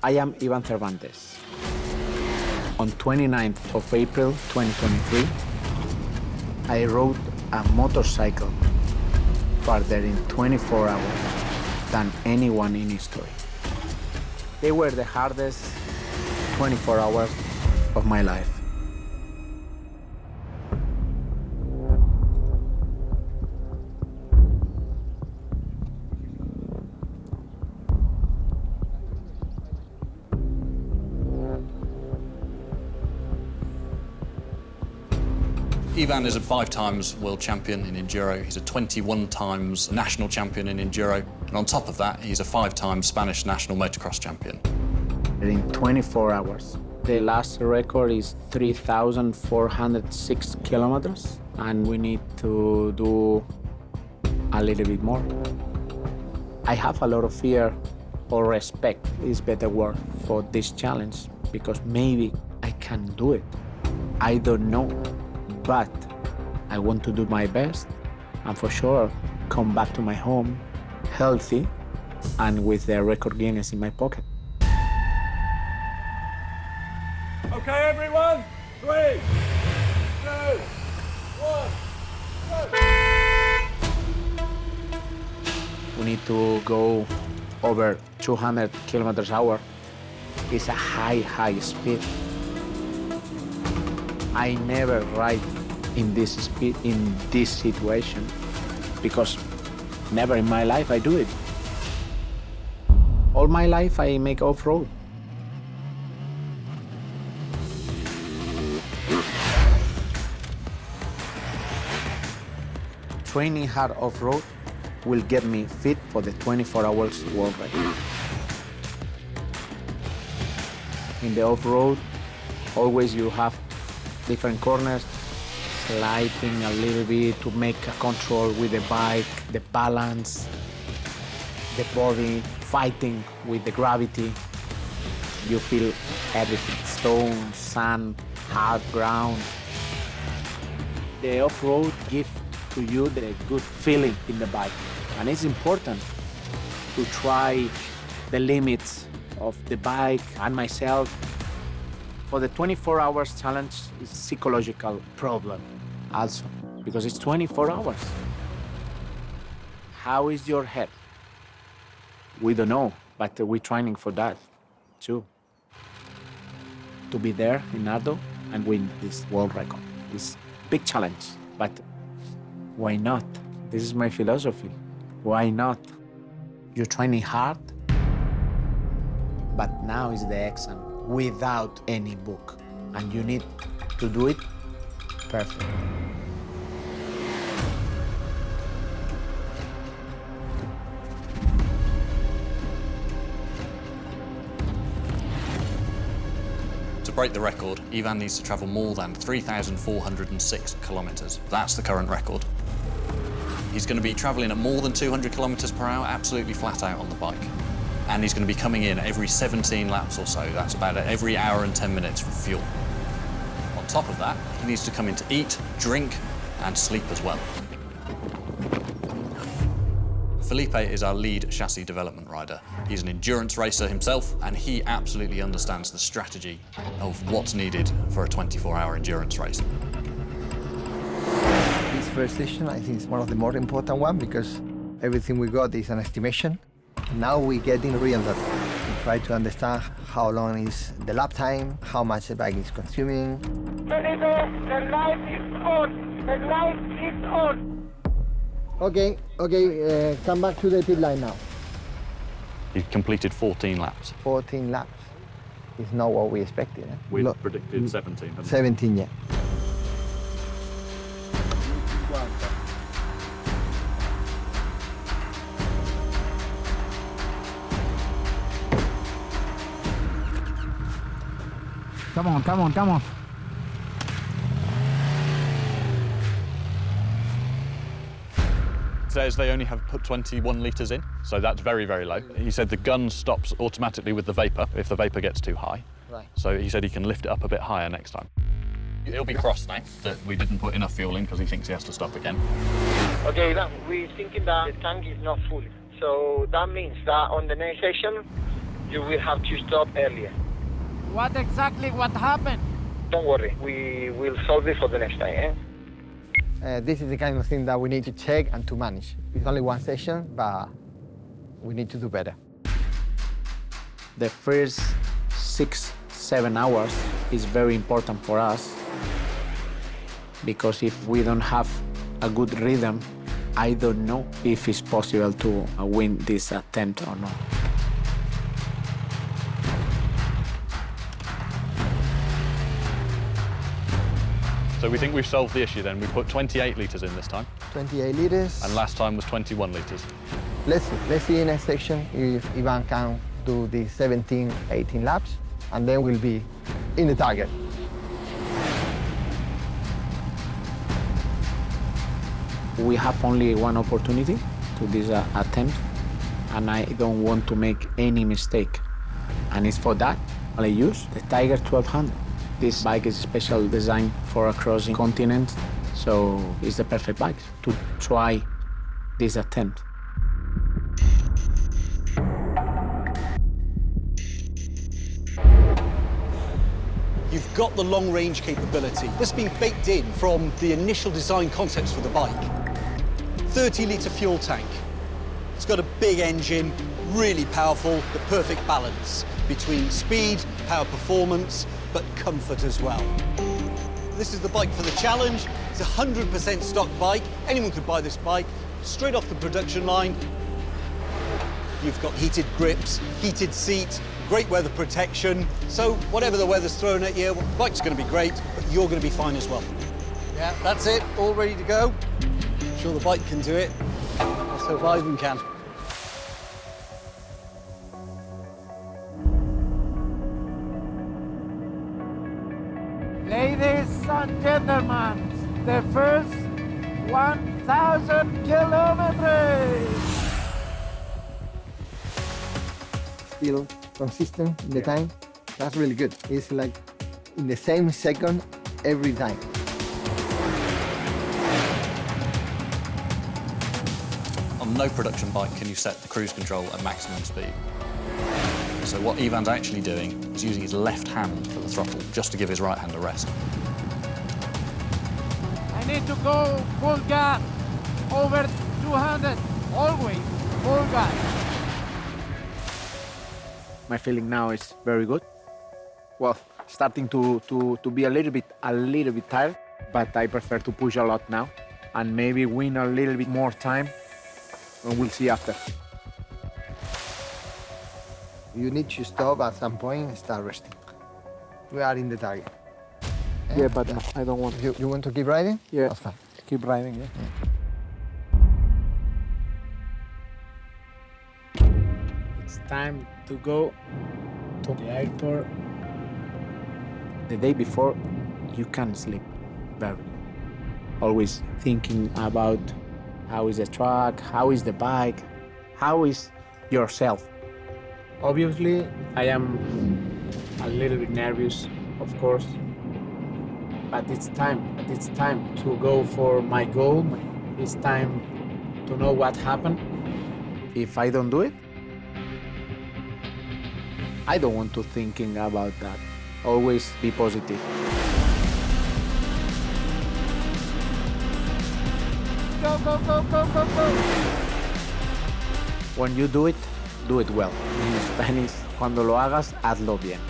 I am Ivan Cervantes. On 29th of April 2023, I rode a motorcycle farther in 24 hours than anyone in history. They were the hardest 24 hours of my life. Ivan is a 5 times world champion in Enduro. He's a 21 times national champion in Enduro. And on top of that, he's a 5 times Spanish national motocross champion. In 24 hours. The last record is 3,406 kilometers, and we need to do a little bit more. I have a lot of fear, or respect is better word, for this challenge, because maybe I can do it. I don't know. But I want to do my best and for sure come back to my home healthy and with the record Guinness in my pocket. Okay, everyone, 3, 2, 1, go! We need to go over 200 kilometers an hour. It's a high speed. I never ride in this speed, in this situation, because never in my life I do it. All my life I make off-road. Training hard off-road will get me fit for the 24 hours world record. In the off-road, always you have different corners, sliding a little bit to make a control with the bike, the balance, the body, fighting with the gravity. You feel everything, stone, sand, hard ground. The off-road gives to you the good feeling in the bike. And it's important to try the limits of the bike and myself. For the 24 hours challenge, it's a psychological problem also, because it's 24 hours. How is your head? We don't know, but we're training for that too. To be there in Nardo and win this world record. It's a big challenge, but why not? This is my philosophy. Why not? You're training hard, but now is the exam. Without any book, and you need to do it perfect. To break the record, Ivan needs to travel more than 3,406 kilometers. That's the current record. He's going to be traveling at more than 200 kilometers per hour, absolutely flat out on the bike. And he's going to be coming in every 17 laps or so. That's about every hour and 10 minutes for fuel. On top of that, he needs to come in to eat, drink, and sleep as well. Felipe is our lead chassis development rider. He's an endurance racer himself, and he absolutely understands the strategy of what's needed for a 24-hour endurance race. This first session, I think, is one of the more important ones because everything we got is an estimation. Now we're getting real data. We try to understand how long is the lap time, how much the bike is consuming. Felipe, the light is on! The light is on! Okay, come back to the pit line now. He completed 14 laps. 14 laps is not what we expected. Eh? We predicted 17. 17, yeah. Come on. Says they only have put 21 litres in, so that's very, very low. He said the gun stops automatically with the vapour if the vapour gets too high. Right. So he said he can lift it up a bit higher next time. He'll be cross now that we didn't put enough fuel in because he thinks he has to stop again. Okay, we're thinking that the tank is not full. So that means that on the next session, you will have to stop earlier. What happened? Don't worry, we will solve it for the next time, eh? This is the kind of thing that we need to check and to manage. It's only one session, but we need to do better. The first 6-7 hours is very important for us because if we don't have a good rhythm, I don't know if it's possible to win this attempt or not. So we think we've solved the issue then. We put 28 litres in this time. 28 liters. And last time was 21 litres. Let's see in next section if Ivan can do the 17, 18 laps, and then we'll be in the target. We have only one opportunity to this attempt, and I don't want to make any mistake. And it's for that I use the Tiger 1200. This bike is special designed for crossing continents, so it's the perfect bike to try this attempt. You've got the long-range capability. This has been baked in from the initial design concepts for the bike. 30-litre fuel tank. It's got a big engine, really powerful, the perfect balance between speed, power performance, but comfort as well. This is the bike for the challenge. It's a 100% stock bike. Anyone could buy this bike straight off the production line. You've got heated grips, heated seat, great weather protection. So whatever the weather's thrown at you, the bike's going to be great, but you're going to be fine as well. Yeah, that's it, all ready to go. I'm sure the bike can do it. Let's hope Ivan can. Ladies and gentlemen, the first 1,000 kilometers. Still consistent in the time. That's really good. It's like in the same second every time. On no production bike can you set the cruise control at maximum speed. So what Ivan's actually doing is using his left hand for the throttle, just to give his right hand a rest. I need to go full gas, over 200, always full gas. My feeling now is very good. Well, starting to be a little bit tired, but I prefer to push a lot now and maybe win a little bit more time, and we'll see after. You need to stop at some point and start resting. We are in the target. Yeah, but I don't want to. You want to keep riding? Yeah, That's fine. keep riding, yeah. It's time to go to the airport. The day before, you can't sleep very. Always thinking about how is the track, how is the bike, how is yourself. Obviously, I am a little bit nervous, of course, but it's time. It's time to go for my goal. It's time to know what happened. If I don't do it, I don't want to thinking about that. Always be positive. Go, go, go, go, go, go. When you do it well. In Spanish, cuando lo hagas, hazlo bien.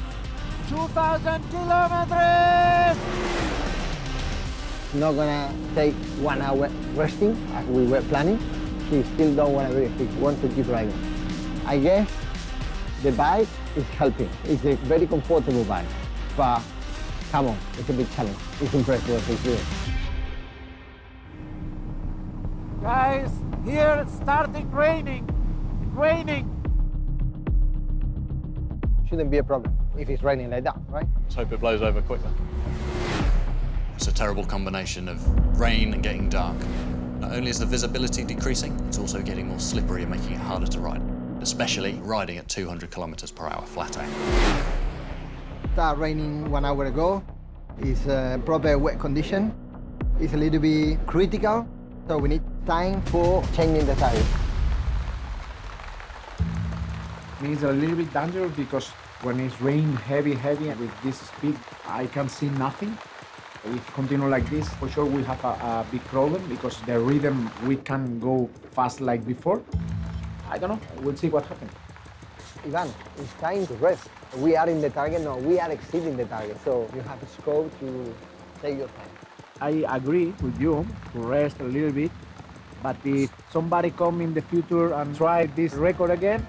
2,000 kilometers. Not gonna take 1 hour resting as we were planning. He still don't want to do it. He wants to keep riding. I guess the bike is helping. It's a very comfortable bike, but come on, it's a big challenge. It's impressive what he's doing. Guys, here it's starting raining. Raining. Shouldn't be a problem if it's raining like that, right? Let's hope it blows over quickly. It's a terrible combination of rain and getting dark. Not only is the visibility decreasing, it's also getting more slippery and making it harder to ride, especially riding at 200 kilometers per hour flat out. It started raining 1 hour ago. It's a proper wet condition. It's a little bit critical, so we need time for changing the tires. It's a little bit dangerous because when it's rain heavy and with this speed, I can see nothing. If we continue like this, for sure we have a big problem because the rhythm, we can go fast like before. I don't know, we'll see what happens. Ivan, it's time to rest. We are in the target, no, we are exceeding the target, so you have scope to take your time. I agree with you to rest a little bit, but if somebody come in the future and try this record again,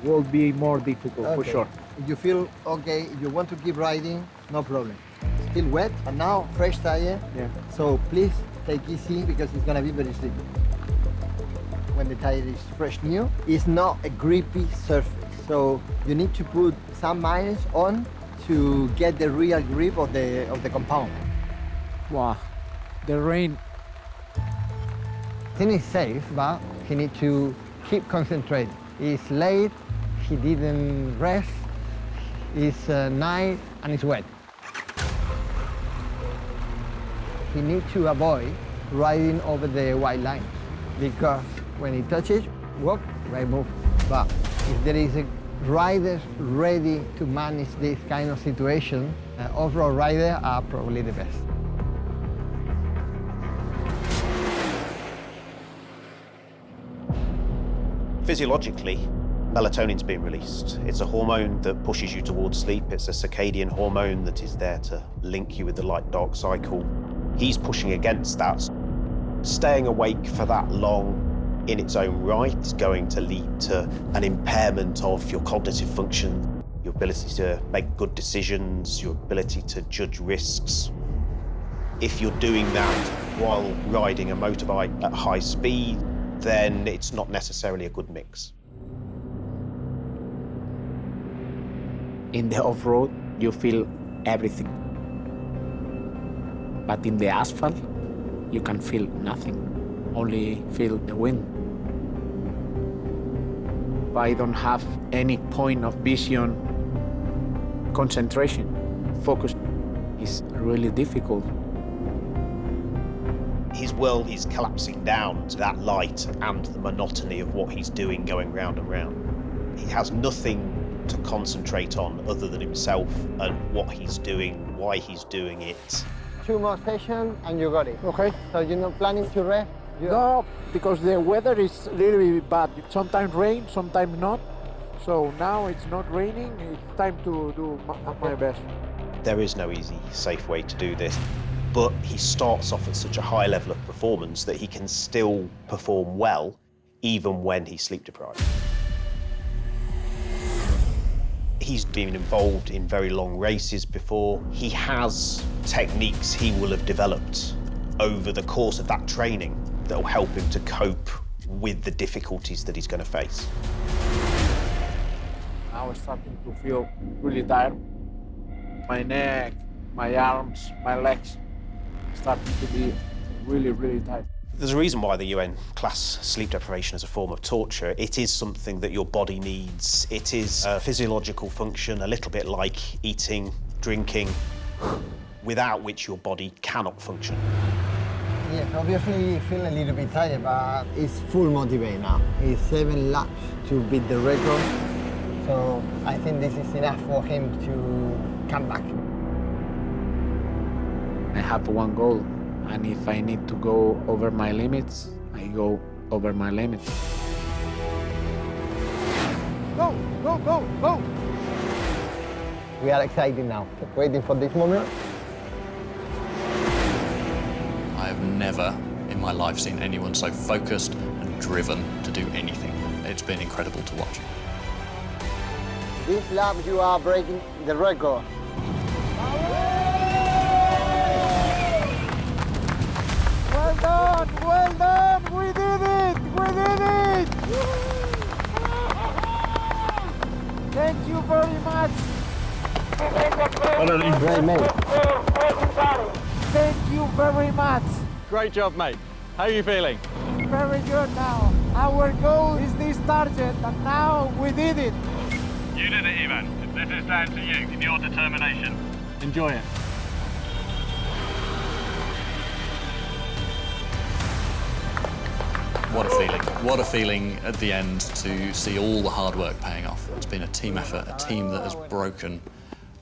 will be more difficult for sure. If you feel okay, if you want to keep riding, no problem. Still wet, and now fresh tire. Yeah. So please take easy because it's gonna be very slippery. When the tire is fresh new, it's not a grippy surface. So you need to put some miles on to get the real grip of the compound. Wow, the rain. I think it's safe, but he needs to keep concentrated. It's late, he didn't rest, it's night, and it's wet. He needs to avoid riding over the white line because when he touches, walk, right move. But if there is a rider ready to manage this kind of situation, off-road riders are probably the best. Physiologically, melatonin's being released. It's a hormone that pushes you towards sleep. It's a circadian hormone that is there to link you with the light-dark cycle. He's pushing against that. Staying awake for that long in its own right is going to lead to an impairment of your cognitive function, your ability to make good decisions, your ability to judge risks. If you're doing that while riding a motorbike at high speed, then it's not necessarily a good mix. In the off-road, you feel everything. But in the asphalt, you can feel nothing, only feel the wind. I don't have any point of vision, concentration, focus is really difficult. His world is collapsing down to that light and the monotony of what he's doing going round and round. He has nothing to concentrate on other than himself and what he's doing, why he's doing it. 2 more sessions and you got it. Okay. So you're not planning to rest? No, because the weather is a little bit bad. Sometimes rain, sometimes not. So now it's not raining, it's time to do my best. There is no easy, safe way to do this, but he starts off at such a high level of performance that he can still perform well even when he's sleep deprived. He's been involved in very long races before. He has techniques he will have developed over the course of that training that will help him to cope with the difficulties that he's going to face. I was starting to feel really tired. My neck, my arms, my legs starting to be really, really tight. There's a reason why the UN class sleep deprivation as a form of torture. It is something that your body needs. It is a physiological function, a little bit like eating, drinking, without which your body cannot function. Yes, obviously you feel a little bit tired, but it's full motivate now. It's 7 laps to beat the record. So I think this is enough for him to come back. I have one goal, and if I need to go over my limits, I go over my limits. Go, go, go, go! We are excited now, waiting for this moment. I have never in my life seen anyone so focused and driven to do anything. It's been incredible to watch. This lap you are breaking the record. Well done, we did it! Thank you very much. Great, mate. Thank you very much. Great job, mate. How are you feeling? Very good now. Our goal is this target, and now we did it. You did it, Ivan. This is down to you and your determination. Enjoy it. What a feeling. What a feeling at the end to see all the hard work paying off. It's been a team effort, a team that has broken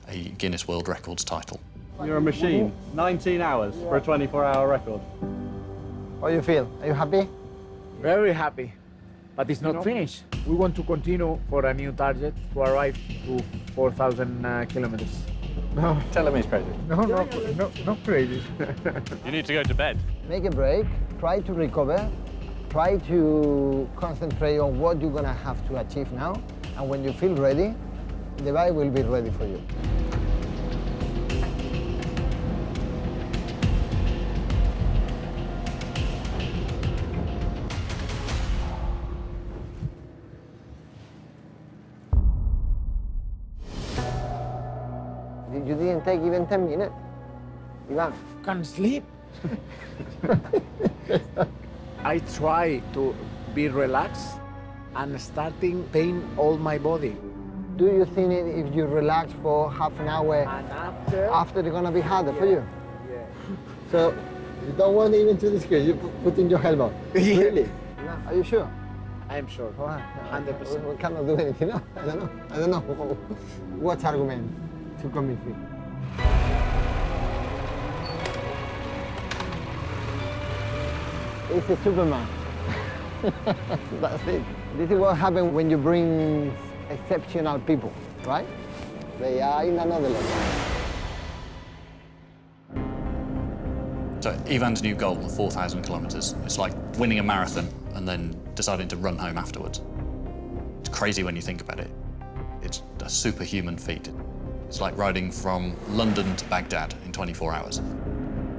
a Guinness World Records title. You're a machine. 19 hours for a 24-hour record. How do you feel? Are you happy? Very happy, but it's not finished. We want to continue for a new target to arrive to 4,000 kilometers. No, Tell him he's crazy. no crazy. You need to go to bed. Make a break, try to recover, try to concentrate on what you're gonna have to achieve now, and when you feel ready, the bike will be ready for you. You didn't take even 10 minutes. Ivan. Can't sleep. I try to be relaxed and starting pain all my body. Do you think if you relax for half an hour And after it's gonna be harder for you? Yeah. So you don't want even to discuss, you put in your helmet. Yeah. Really? No, are you sure? I'm sure. Why? 100%. We cannot do anything, no? I don't know. What argument to convince me? It's a Superman. That's it. This is what happens when you bring exceptional people, right? They are in another level. So Ivan's new goal of 4,000 kilometres, it's like winning a marathon and then deciding to run home afterwards. It's crazy when you think about it. It's a superhuman feat. It's like riding from London to Baghdad in 24 hours.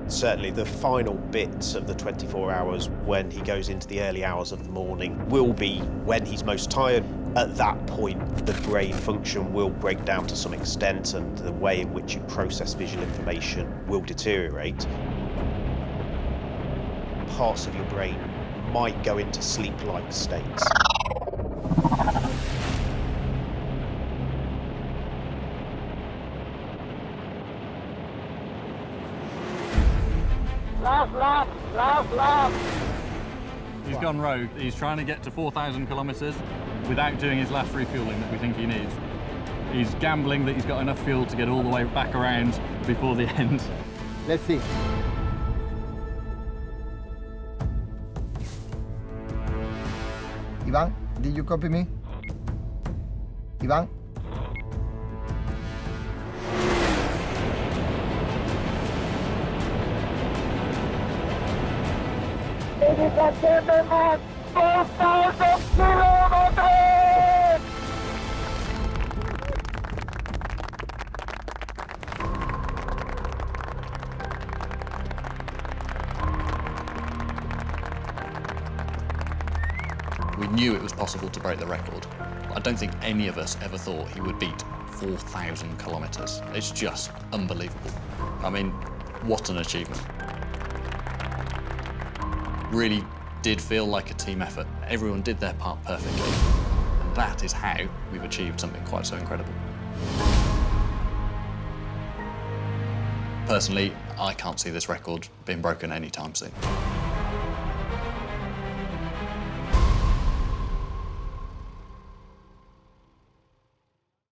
Certainly the final bit of the 24 hours when he goes into the early hours of the morning will be when he's most tired. At that point, the brain function will break down to some extent and the way in which you process visual information will deteriorate. Parts of your brain might go into sleep-like states. Last lap. He's gone rogue. He's trying to get to 4,000 kilometres without doing his last refueling that we think he needs. He's gambling that he's got enough fuel to get all the way back around before the end. Let's see. Ivan, did you copy me? Ivan? Ladies and gentlemen, 4,000 kilometers! We knew it was possible to break the record. I don't think any of us ever thought he would beat 4,000 kilometres. It's just unbelievable. I mean, what an achievement. Really did feel like a team effort. Everyone did their part perfectly. And that is how we've achieved something quite so incredible. Personally, I can't see this record being broken anytime soon.